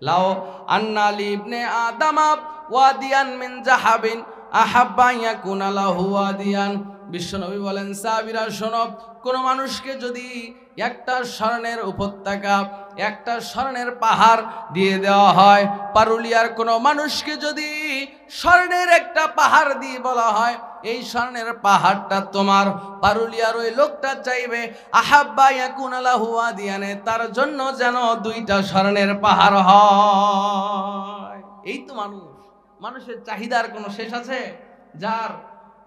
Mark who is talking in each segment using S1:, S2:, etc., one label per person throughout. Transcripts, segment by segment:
S1: লাও আন্না লি ইবনে আদামা ওয়াদিয়ান মিন যাহাবিন আহাব্বা ইয়াকুনা লাহু ওয়াদিয়ান। বিশ্বনবী বলেন, সাহাবীরা শোনো, কোন মানুষকে যদি একটা স্বর্ণের উপত্যকা, একটা স্বর্ণের পাহাড় দিয়ে দেওয়া হয়, পারুলিয়ার কোন মানুষকে যদি স্বর্ণের একটা পাহাড় দিয়ে বলা হয় এই স্বর্ণের পাহাড়টা তোমার, পারুলিয়ার ওই লোকটা চাইবে আহাব্বা ইয়াকুনা লাহু ওয়াদিয়ানে, তার জন্য যেন দুইটা স্বর্ণের পাহাড় হয়। এই তো মানুষের চাহিদার কোনো শেষ আছে? যার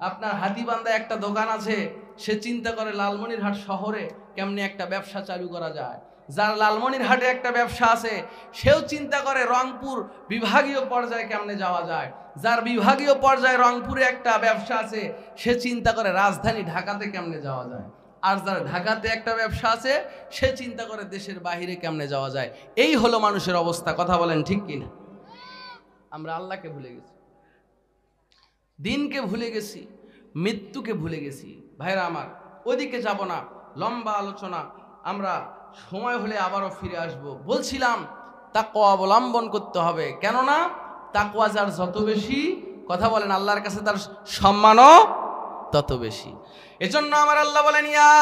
S1: আপনার হাতিবান্ধা একটা দোকান আছে, সে চিন্তা করে লালমনিরহাট শহরে কেমনে একটা ব্যবসা চালু করা যায়। যার লালমনিরহাটে একটা ব্যবসা আছে, সেও চিন্তা করে রংপুর বিভাগীয় পর্যায়ে কেমনে যাওয়া যায়। যার বিভাগীয় পর্যায়ে রংপুরে একটা ব্যবসা আছে, সে চিন্তা করে রাজধানী ঢাকাতে কেমনে যাওয়া যায়। আর যার ঢাকাতে একটা ব্যবসা আছে, সে চিন্তা করে দেশের বাহিরে কেমনে যাওয়া যায়। এই হলো মানুষের অবস্থা। কথা বলেন ঠিক কিনা? আমরা আল্লাহকে ভুলে গেছি, দিনকে ভুলে গেছি, মৃত্যুকে ভুলে গেছি। ভাইরা আমার, ওদিকে যাব না, লম্বা আলোচনা, আমরা সময় হলে আবারও ফিরে আসব। বলছিলাম তাকওয়া অবলম্বন করতে হবে, কেননা তাকওয়া যার যত বেশি, কথা বলেন, আল্লাহর কাছে তার সম্মানও তত বেশি। এজন্য আমার আল্লাহ বলেন, ইয়া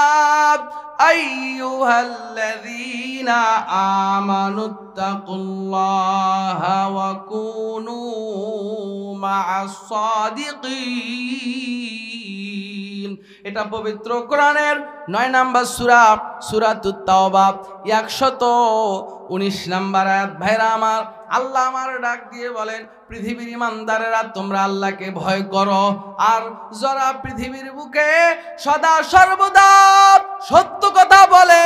S1: আইয়ুহাল্লাযীনা আমানুত্তাকুল্লাহা ওয়া কুনু মা'আস সাদিকিন। এটা পবিত্র কোরআনের 9 নম্বর সূরা, সূরাতুত তাওবা 119 নম্বর আয়াত। ভাইরা আমার, আল্লাহ আমার ডাক দিয়ে বলেন, পৃথিবীর ইমানদারেরা তোমরা আল্লাহকে ভয় করো, আর যারা পৃথিবীর বুকে সদা সর্বদা সত্য কথা বলে,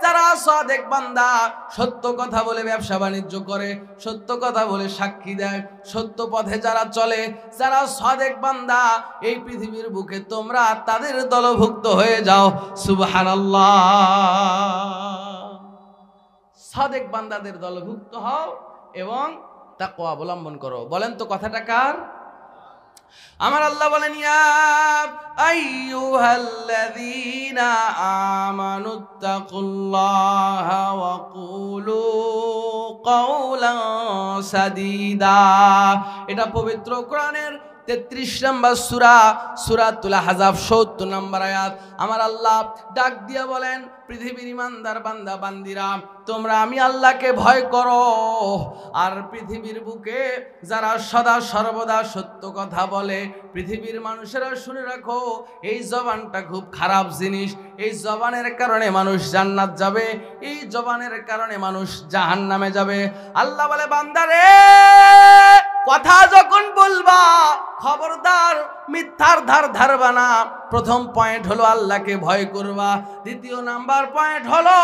S1: যারা সাদেক বান্দা, সত্য কথা বলে ব্যবসা বাণিজ্য করে, সত্য কথা বলে সাক্ষী দেয়, সত্য পথে যারা চলে, যারা সাদেক বান্দা, এই পৃথিবীর বুকে তোমরা তাদের দলভুক্ত হয়ে যাও। সুবহানাল্লাহ। সাদেক বান্দাদের দলভুক্ত হও এবং তাকওয়া অবলম্বন করো। বলেন তো কথাটা কার? আমার আল্লাহ বলেন, ইয়া আইয়ুহাল্লাযীনা আমানুত্তাকুল্লাহা ওয়া কুলু কাওলান সাদীদা। এটা পবিত্র কোরআনের 33 নম্বর সূরা, সূরাতুল আহজাব 70 নম্বর আয়াত। আমার আল্লাহ ডাক দিয়া বলেন, পৃথিবীর ইমানদার বান্দা বান্দিরা তোমরা আমি আল্লাহকে ভয় করো, আর পৃথিবীর বুকে যারা সদা সর্বদা সত্য কথা বলে, পৃথিবীর মানুষেরা শুনে রাখো, এই জবানটা খুব খারাপ জিনিস। এই জবানের কারণে মানুষ জান্নাত যাবে, এই জবানের কারণে মানুষ জাহান্নামে যাবে। আল্লাহ বলে, বান্দারে কথা যখন বলবা খবরদার মিথ্যার ধার ধারবা না। প্রথম পয়েন্ট হলো আল্লাহকে ভয় করবা। দ্বিতীয় নাম্বার পয়েন্ট হলো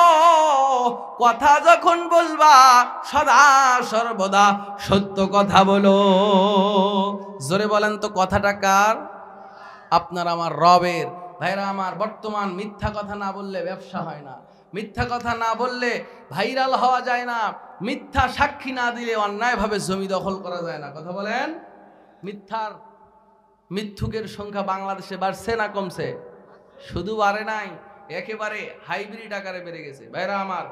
S1: কথা যখন বলবা সদা সর্বদা সত্য কথা বলো। জোরে বলেন তো কথাটা কার? আপনার আমার রবের। ভাইরা আমার, বর্তমান মিথ্যা কথা না বললে ব্যবসা হয় না, মিথ্যা কথা না বললে ভাইরাল হওয়া যায় না, মিথ্যা সাক্ষী না দিলে অন্যায়ভাবে জমি দখল করা যায় না। কথা বলেন, মিথ্যুকের সংখ্যা বাংলাদেশে বাড়ছে না কমছে? শুধু বাড়ে নাই, একেবারে হাইব্রিড আকারে বেড়ে গেছে। ভাইরা আমার,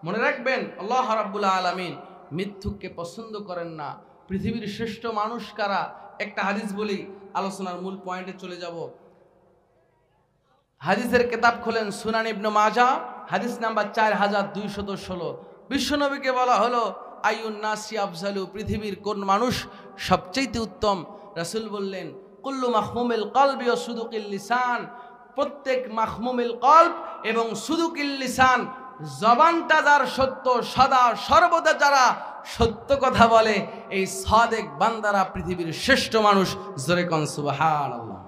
S1: মনে রাখবেন, আল্লাহ রাব্বুল আলামিন মিথ্যুককে পছন্দ করেন না। পৃথিবীর শ্রেষ্ঠ মানুষ কারা? একটা হাদিস বলি, আলোচনার মূল পয়েন্টে চলে যাব। হাদিসের কিতাব খোলেন, সুনান ইবনে মাজাহ, হাদিস নাম্বার 4216। বিশ্বনবীকে বলা হলো, আইয়ুন নাসি আফজালু, পৃথিবীর কোন মানুষ সবচেয়ে উত্তম? রাসূল বললেন, কুল্লু মাখমুমিল কলবি ওয়া সুদুকিল লিসান, প্রত্যেক মাখমুমিল কলব এবং সুদুকিল লিসান, জবানটা যার সত্য, সদা সর্বদা যারা সত্য কথা বলে, এই সাদেক বান্দারা পৃথিবীর শ্রেষ্ঠ মানুষ। জোরে কোন সুবহানাল্লাহ।